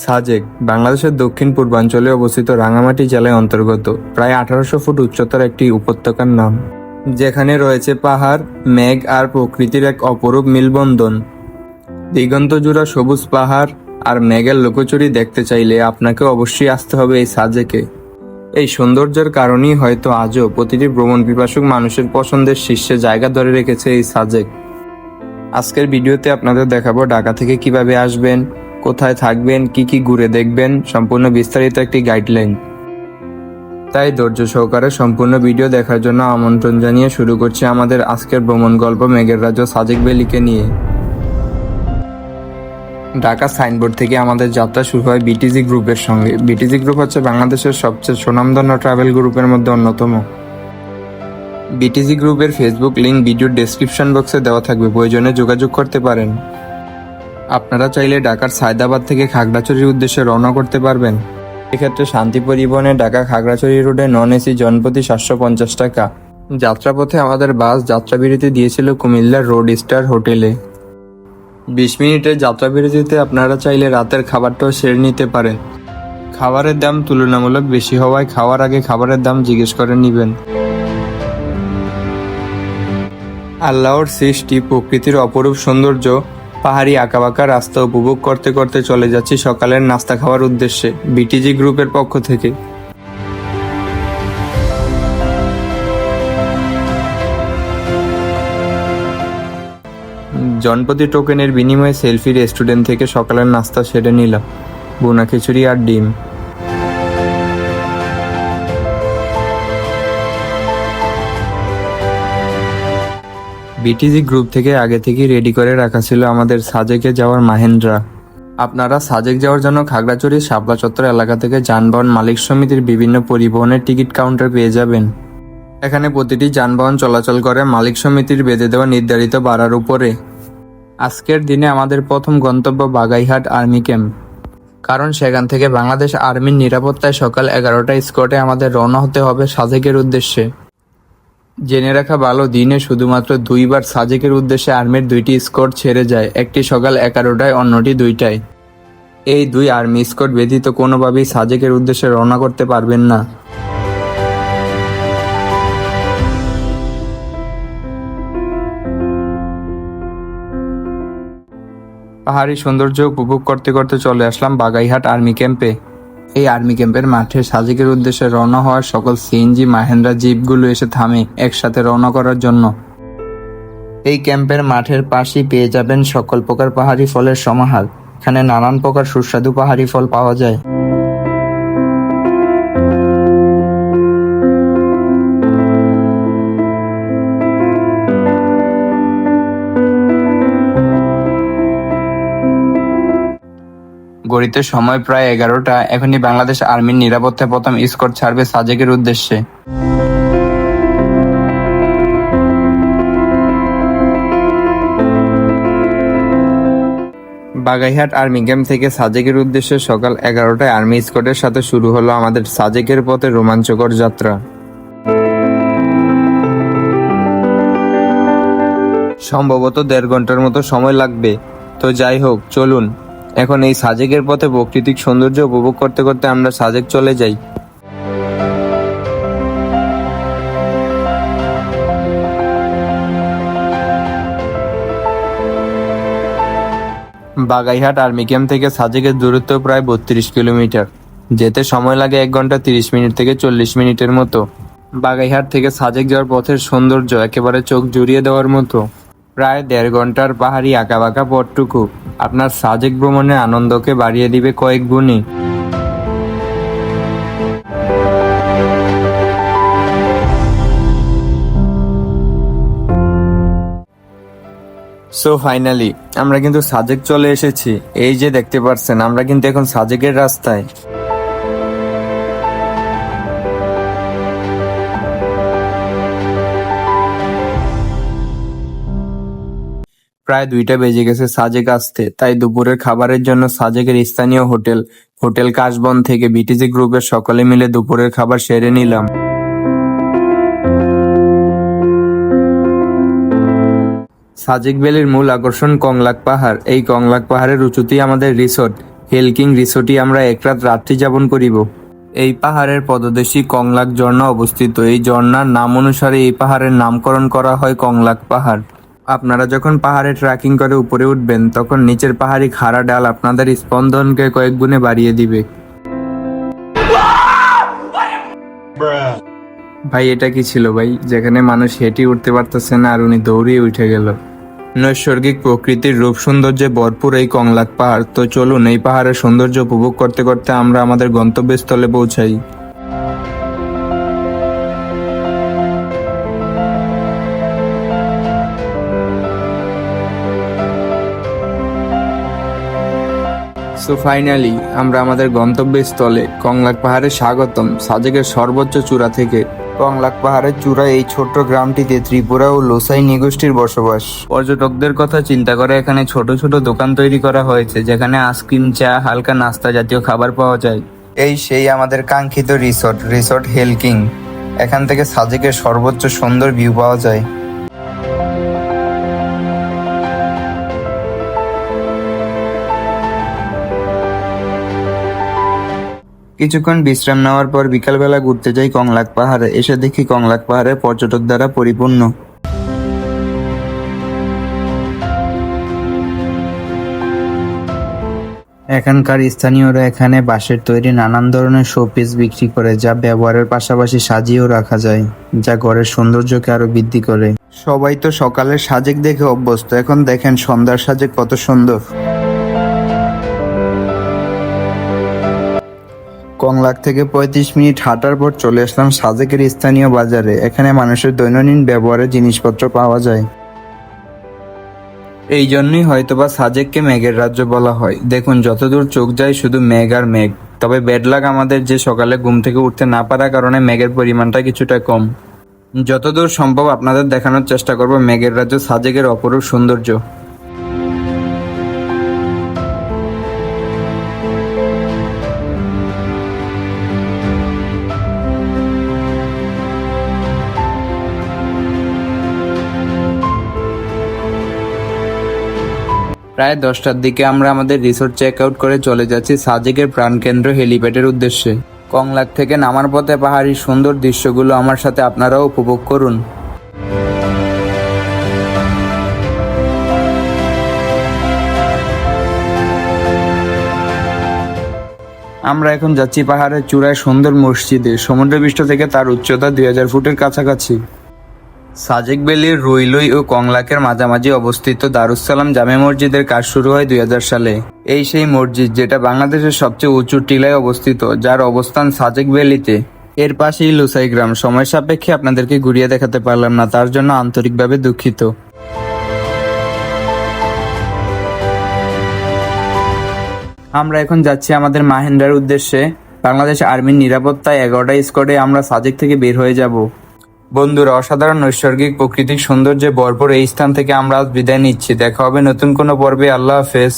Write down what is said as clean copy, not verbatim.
সাজেক বাংলাদেশের দক্ষিণ পূর্বাঞ্চলে অবস্থিত রাঙামাটি জেলায় অন্তর্গত প্রায় 1800 ফুট উচ্চতার একটি উপত্যকার নাম, যেখানে রয়েছে পাহাড়, মেঘ আর প্রকৃতির এক অপরূপ মিলবন্ধন। দিগন্ত জোড়া সবুজ পাহাড় আর মেঘের লুকোচুরি দেখতে চাইলে আপনাকে অবশ্যই আসতে হবে এই সাজেকে। এই সৌন্দর্যের কারণেই হয়তো আজও প্রতিটি ভ্রমণ পিপাসুক মানুষের পছন্দের শীর্ষে জায়গা ধরে রেখেছে এই সাজেক। আজকের ভিডিওতে আপনাদের দেখাবো ঢাকা থেকে কিভাবে আসবেন, কোথায় থাকবেন, কি কি ঘুরে দেখবেন, সম্পূর্ণ বিস্তারিত একটি গাইডলাইন। তাই ধৈর্য সহকারে সম্পূর্ণ ভিডিও দেখার জন্য আমন্ত্রণ জানিয়ে শুরু করছি আমাদের আজকের ভ্রমণ গল্প মেঘের রাজ্য সাজেক ভ্যালিকে নিয়ে। ঢাকা সাইনবোর্ড থেকে আমাদের যাত্রা শুরু হয় বিটিজি গ্রুপের সঙ্গে। বিটিজি গ্রুপ হচ্ছে বাংলাদেশের সবচেয়ে সুনামধন্য ট্রাভেল গ্রুপের মধ্যে অন্যতম। বিটিজি গ্রুপের ফেসবুক লিংক ভিডিওর ডেসক্রিপশন বক্সে দেওয়া থাকবে, প্রয়োজনে যোগাযোগ করতে পারেন। আপনারা চাইলে ঢাকার সায়দাবাদ থেকে খাগড়াছড়ির উদ্দেশ্যে রওনা করতে পারবেন। এক্ষেত্রে শান্তি পরিবহনে ঢাকা খাগড়াছড়ি রোডে নন এসি জনপ্রতি 750 টাকা। যাত্রাপথে আমাদের বাস যাত্রাবিরতি দিয়েছিল কুমিল্লার রোড স্টার হোটেলে। 20 মিনিটের যাত্রাবিরতিতে আপনারা চাইলে রাতের খাবারটাও সেরে নিতে পারেন। খাবারের দাম তুলনামূলক বেশি হওয়ায় খাওয়ার আগে খাবারের দাম জিজ্ঞেস করে নেবেন। আল্লাহর সৃষ্টি প্রকৃতির অপরূপ সৌন্দর্য, পাহাড়ি আঁকাবাঁকা রাস্তা উপভোগ করতে করতে চলে যাচ্ছি সকালের নাস্তা খাওয়ার উদ্দেশ্যে বিটিজি গ্রুপের পক্ষ থেকে। জনপ্রতি টোকেনের বিনিময়ে সেলফি রেস্টুরেন্ট থেকে সকালের নাস্তা সেরে নিলাম, ভুনা খিচুড়ি আর ডিম। বিটিজি গ্রুপ থেকে আগে থেকেই রেডি করে রাখা ছিল আমাদের সাজেকে যাওয়ার মাহেন্দ্রা। আপনারা সাজেক যাওয়ার জন্য খাগড়াছড়ি শাপলা চত্বর এলাকা থেকে যানবাহন মালিক সমিতির বিভিন্ন পরিবহনের টিকিট কাউন্টার পেয়ে যাবেন। এখানে প্রতিটি যানবাহন চলাচল করে মালিক সমিতির বেঁধে দেওয়া নির্ধারিত ভাড়ার উপরে। আজকের দিনে আমাদের প্রথম গন্তব্য বাগাইহাট আর্মি ক্যাম্প, কারণ সেখান থেকে বাংলাদেশ আর্মির নিরাপত্তায় সকাল 11টায় স্কটে আমাদের রওনা হতে হবে সাজেকের উদ্দেশ্যে। জেনে রাখা ভালো, দিনে শুধুমাত্র 2বার সাজেকের উদ্দেশ্যে আর্মির 2টি স্কট ছেড়ে যায়, একটি সকাল 11টায়, অন্যটি 2টায়। এই 2 আর্মি স্কট ব্যতীত কোনোভাবেই সাজেকের উদ্দেশ্যে রওনা করতে পারবেন না। পাহাড়ি সৌন্দর্য উপভোগ করতে করতে চলে আসলাম বাগাইহাট আর্মি ক্যাম্পে। এই আর্মি ক্যাম্পের মাঠে সাজেকের উদ্দেশ্যে রওনা হওয়ার সকল সিএনজি মাহেন্দ্রা জিপগুলো এসে থামে একসাথে রওনা করার জন্য। এই ক্যাম্পের মাঠের পাশেই পেয়ে যাবেন সকল প্রকার পাহাড়ি ফলের সমাহার। এখানে নানান প্রকার সুস্বাদু পাহাড়ি ফল পাওয়া যায়। ঘড়িতে সময় প্রায় 11টা। এখনই বাংলাদেশ আর্মির নিরাপত্তায় প্রথম স্কট ছাড়বে সাজেকের উদ্দেশ্যে। বাগাইহাট আর্মি ক্যাম্প থেকে সাজেকের উদ্দেশ্যে সকাল 11টায় আর্মি স্কটের সাথে শুরু হলো আমাদের সাজেকের পথে রোমাঞ্চকর যাত্রা। সম্ভবত 1.5 ঘন্টার মতো সময় লাগবে। তো যাই হোক, চলুন এখন এই সাজেকের পথে প্রাকৃতিক সৌন্দর্য উপভোগ করতে করতে আমরা সাজেক চলে যাই। বাগাইহাট আর্মি ক্যাম্প থেকে সাজেকের দূরত্ব প্রায় 32 কিলোমিটার। যেতে সময় লাগে 1 ঘন্টা 30 মিনিট থেকে 40 মিনিটের মতো। বাগাইহাট থেকে সাজেক যাওয়ার পথের সৌন্দর্য একেবারে চোখ জুড়িয়ে দেওয়ার মতো। প্রায় 1.5 ঘন্টার পাহাড়ি আঁকাবাঁকা পথটুকু আপনার সাজেক ভ্রমণের আনন্দকে বাড়িয়ে দিবে কয়েক গুণে। সো ফাইনালি আমরা কিন্তু সাজেক চলে এসেছি। এই যে দেখতে পাচ্ছেন, আমরা কিন্তু এখন সাজেকের রাস্তায়। প্রায় 2টা বেজে গেছে সাজেক আসতে, তাই দুপুরের খাবারের জন্য সাজেকের স্থানীয় হোটেল কাশবন থেকে বিটিজি গ্রুপের সকলে মিলে দুপুরের খাবার সেরে নিলাম। সাজেক ভ্যালির মূল আকর্ষণ কংলাক পাহাড়। এই কংলাক পাহাড়ের উঁচুতেই আমাদের রিসোর্ট। হেলকিং রিসোর্টে আমরা এক রাত রাত্রি যাপন করিব। এই পাহাড়ের পদদেশে কংলাক ঝর্ণা অবস্থিত। এই ঝর্ণার নাম অনুসারে এই পাহাড়ের নামকরণ করা হয় কংলাক পাহাড়। আপনারা যখন পাহাড়ে ট্রেকিং করে উপরে উঠবেন তখন নিচের পাহাড়ি খাড়া ডাল আপনাদের স্পন্দনকে কয়েক গুণে বাড়িয়ে দিবে। ভাই এটা কি ছিল ভাই, যেখানে মানুষ হেঁটে উঠতে পারতেছে না আর উনি দৌড়িয়ে উঠে গেল। নৈসর্গিক প্রকৃতির রূপ সৌন্দর্যে ভরপুর এই কংলাক পাহাড়। তো চলুন এই পাহাড়ের সৌন্দর্য উপভোগ করতে করতে আমরা আমাদের গন্তব্যস্থলে পৌঁছাই। সো ফাইনালি আমরা আমাদের গন্তব্যস্থলে কংলাক পাহাড়ে স্বাগতম। সাজেকের সর্বোচ্চ চূড়া থেকে। কংলাক পাহাড়ের চূড়ায় এই ছোট্ট গ্রামটিতে ত্রিপুরা ও লোসাই নৃগোষ্ঠীর বসবাস। পর্যটকদের কথা চিন্তা করে এখানে ছোট ছোট দোকান তৈরি করা হয়েছে, যেখানে আইসক্রিম, চা, হালকা নাস্তা জাতীয় খাবার পাওয়া যায়। এই সেই আমাদের কাঙ্ক্ষিত রিসোর্ট হেলকিং। এখান থেকে সাজেকের সর্বোচ্চ সুন্দর ভিউ পাওয়া যায়। কিছুক্ষণ বিশ্রাম নেওয়ার পর বিকালবেলা ঘুরতে যাই কংলাক পাহাড়ে। এসে দেখি কংলাক পাহাড়ে পর্যটক দ্বারা পরিপূর্ণ। এখানকার স্থানীয়রা এখানে বাঁশের তৈরি নানান ধরনের শোপিস বিক্রি করে, যা ব্যবহারের পাশাপাশি সাজিয়েও রাখা যায়, যা ঘরের সৌন্দর্যকে আরো বৃদ্ধি করে। সবাই তো সকালের সাজেক দেখে অভ্যস্ত, এখন দেখেন সন্ধ্যার সাজেক কত সুন্দর। কংলাক থেকে 35 মিনিট হাঁটার পর চলে আসলাম সাজেকের স্থানীয় বাজারে। এখানে মানুষের দৈনন্দিন ব্যবহারের জিনিসপত্র পাওয়া যায়। এই জন্যই হয়তোবা সাজেককে মেঘের রাজ্য বলা হয়। দেখুন যতদূর চোখ যায় শুধু মেঘ আর মেঘ। তবে ব্যাড লাক আমাদের যে সকালে ঘুম থেকে উঠতে না পারার কারণে মেঘের পরিমাণটা কিছুটা কম। যতদূর সম্ভব আপনাদের দেখানোর চেষ্টা করব মেঘের রাজ্য সাজেকের অপরূপ সৌন্দর্য। প্রায় 10টার দিকে আমরা আমাদের রিসোর্ট চেক আউট করে চলে যাচ্ছি সাজেকের প্রাণকেন্দ্র হেলিপ্যাডের উদ্দেশ্যে। কংলাক থেকে নামার পথে পাহাড়ির সুন্দর দৃশ্যগুলো আমার সাথে আপনারাও উপভোগ করুন। আমরা এখন যাচ্ছি পাহাড়ের চূড়ায় সুন্দর মসজিদে। সমুদ্রপৃষ্ঠ থেকে তার উচ্চতা 2000 ফুটের কাছাকাছি। সাজেক ভ্যালির রুইলুই ও কংলাকের মাঝামাঝি অবস্থিত দারুস-সালাম জামে মসজিদের কাজ শুরু হয় 2000 সালে। এই সেই মসজিদ যেটা বাংলাদেশের সবচেয়ে উঁচু টিলায় অবস্থিত, যার অবস্থান সাজেক ভ্যালিতে। এর পাশেই লুসাই গ্রাম। সময় সাপেক্ষে আপনাদেরকে ঘুরিয়ে দেখাতে পারলাম না, তার জন্য আন্তরিকভাবে দুঃখিত। আমরা এখন যাচ্ছি আমাদের মাহেন্দ্রার উদ্দেশ্যে। বাংলাদেশ আর্মির নিরাপত্তায় 11টা স্কোয়াডে আমরা সাজেক থেকে বের হয়ে যাব। বন্ধুরা, অসাধারণ নৈসর্গিক প্রাকৃতিক সৌন্দর্যে ভরপুর এই স্থান থেকে আমরা আজ বিদায় নিচ্ছি। দেখা হবে নতুন কোনো পর্বে। আল্লাহ হাফেজ।